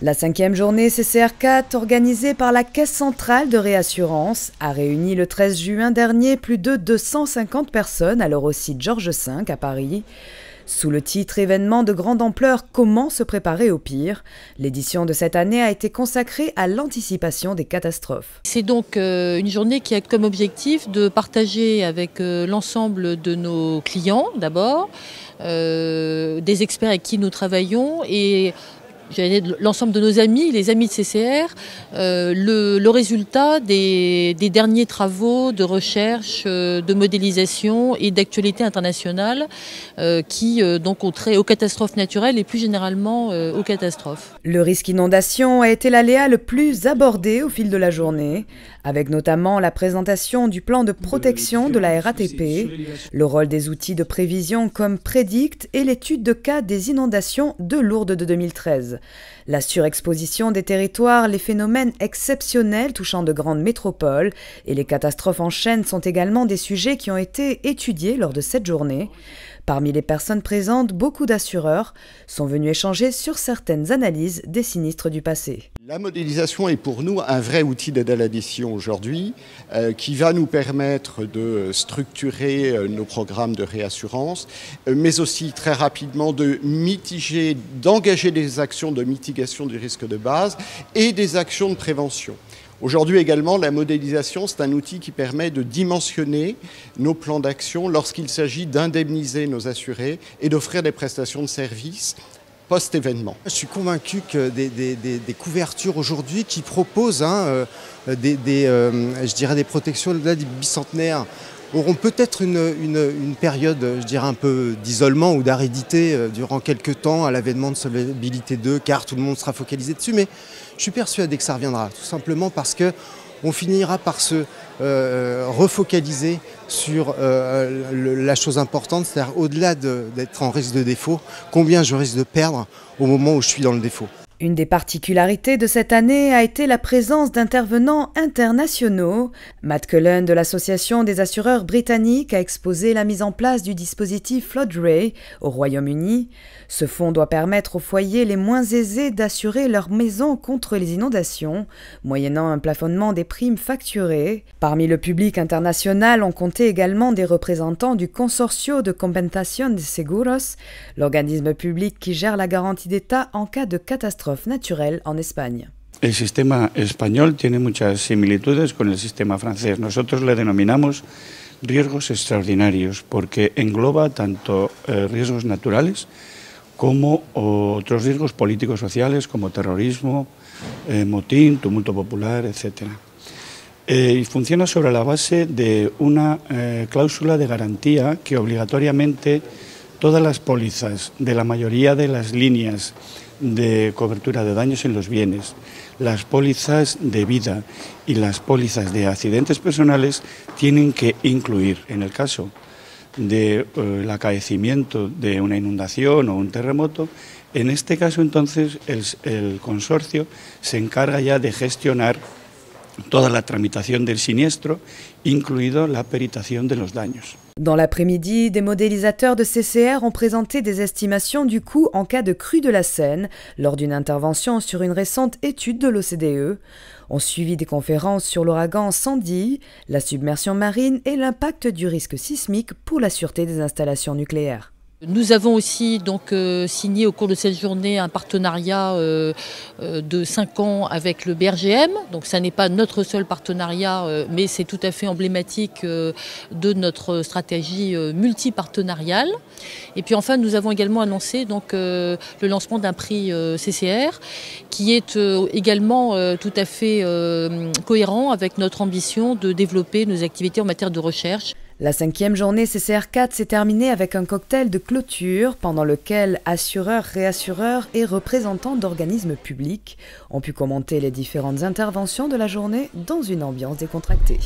La 5e journée CCR4, organisée par la Caisse centrale de réassurance, a réuni le 13 juin dernier plus de 250 personnes à l'Eurosite Georges V à Paris. Sous le titre « Événement de grande ampleur, comment se préparer au pire ?», l'édition de cette année a été consacrée à l'anticipation des catastrophes. C'est donc une journée qui a comme objectif de partager avec l'ensemble de nos clients d'abord, des experts avec qui nous travaillons et l'ensemble de nos amis, les amis de CCR, le résultat des derniers travaux de recherche, de modélisation et d'actualité internationale qui donc ont trait aux catastrophes naturelles et plus généralement aux catastrophes. Le risque inondation a été l'aléa le plus abordé au fil de la journée, avec notamment la présentation du plan de protection de la RATP, le rôle des outils de prévision comme Prédict et l'étude de cas des inondations de Lourdes de 2013. La surexposition des territoires, les phénomènes exceptionnels touchant de grandes métropoles et les catastrophes en chaîne sont également des sujets qui ont été étudiés lors de cette journée. Parmi les personnes présentes, beaucoup d'assureurs sont venus échanger sur certaines analyses des sinistres du passé. La modélisation est pour nous un vrai outil d'aide à la décision aujourd'hui qui va nous permettre de structurer nos programmes de réassurance, mais aussi très rapidement de mitiger, d'engager des actions de mitigation du risque de base et des actions de prévention. Aujourd'hui également, la modélisation, c'est un outil qui permet de dimensionner nos plans d'action lorsqu'il s'agit d'indemniser nos assurés et d'offrir des prestations de services post-événement. Je suis convaincu que des couvertures aujourd'hui qui proposent je dirais des protections au-delà des bicentenaires auront peut-être une période, je dirais, un peu d'isolement ou d'aridité durant quelques temps à l'avènement de Solvabilité 2, car tout le monde sera focalisé dessus. Mais je suis persuadé que ça reviendra, tout simplement parce qu'on finira par se refocaliser sur la chose importante, c'est-à-dire au-delà d'être en risque de défaut, combien je risque de perdre au moment où je suis dans le défaut. Une des particularités de cette année a été la présence d'intervenants internationaux. Matt Cullen de l'Association des assureurs britanniques a exposé la mise en place du dispositif FloodRay au Royaume-Uni. Ce fonds doit permettre aux foyers les moins aisés d'assurer leur maison contre les inondations, moyennant un plafonnement des primes facturées. Parmi le public international, on comptait également des représentants du Consorcio de Compensación de Seguros, l'organisme public qui gère la garantie d'État en cas de catastrophe naturelle en Espagne. El sistema español tiene muchas similitudes con el sistema francés. Nosotros le denominamos riesgos extraordinarios porque engloba tanto riesgos naturales como otros riesgos políticos sociales como terrorismo, motín, tumulto popular, etc. Y funciona sobre la base de una cláusula de garantía que obligatoriamente todas las pólizas de la mayoría de las líneas de cobertura de daños en los bienes, las pólizas de vida y las pólizas de accidentes personales tienen que incluir, en el caso del acaecimiento de una inundación o un terremoto, en este caso entonces el consorcio se encarga ya de gestionar toda la tramitación del siniestro, incluido la peritación de los daños. Dans l'après-midi, des modélisateurs de CCR ont présenté des estimations du coût en cas de crue de la Seine lors d'une intervention sur une récente étude de l'OCDE. On suivi des conférences sur l'ouragan Sandy, la submersion marine et l'impact du risque sismique pour la sûreté des installations nucléaires. Nous avons aussi donc signé au cours de cette journée un partenariat de 5 ans avec le BRGM. Donc ça n'est pas notre seul partenariat, mais c'est tout à fait emblématique de notre stratégie multipartenariale. Et puis enfin, nous avons également annoncé donc le lancement d'un prix CCR qui est également tout à fait cohérent avec notre ambition de développer nos activités en matière de recherche. La 5e journée CCR4 s'est terminée avec un cocktail de clôture pendant lequel assureurs, réassureurs et représentants d'organismes publics ont pu commenter les différentes interventions de la journée dans une ambiance décontractée.